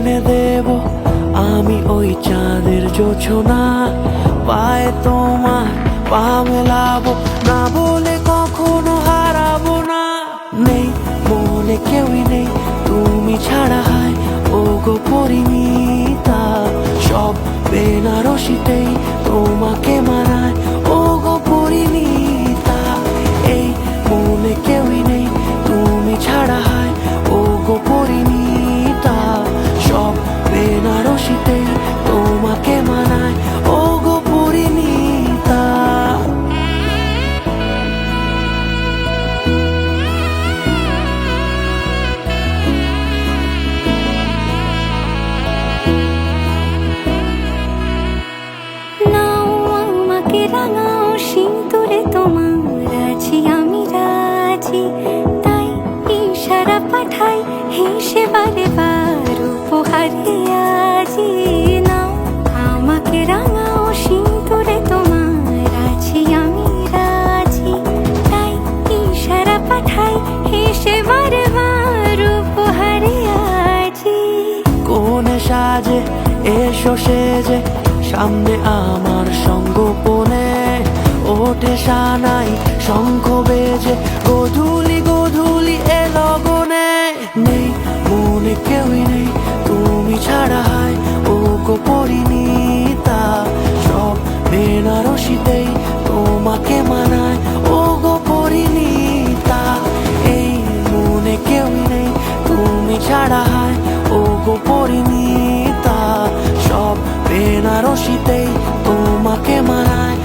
এনে দেব আমি ওই চাঁদের জোছনা, পায়ে তোমার পা মেলাবো, না বলে কখনো হারাবো না। নেই মনে কেউই নেই তুমি ছাড়া, হায় ও গো পরিণীতা, সব বেনারসিতেই তোমাকে মানায় ও গো পরিণীতা। এই মনে কেউই নেই তুমি ছাড়া, হায় ও গো পরিণীতা, সব বেনারসিতেই তোমাকে মানায় ও গো পরিণীতা। নাও আমাকে রাঙাও সিঁদুরে তোমার আছি আমি রাজি, তাই ইশারা পাঠাই হেসে বারে বার উপহারে আজি। নাও আমাকে রাঙাও সিঁদুরে তোমার আছি আমি রাজি, তাই ইশারা পাঠাই হেসে বারে বার উপহারে আজি। কোনে সাজে এসো সেজে সামনে আমার সঙ্গোপনে, ওঠে সানাই শঙ্খ বেজে গধূলি গধূলি এ লগনে। নেই মনে কেউই নেই তুমি ছাড়া, হায় ও গো পরিণীতা, সব বেনারসিতেই তোমাকে মানায় ও গো পরিণীতা। এই মনে কেউই নেই তুমি ছাড়া, হায় ও গো পরিণীতা, সব বেনারসিতেই তোমাকে মানায়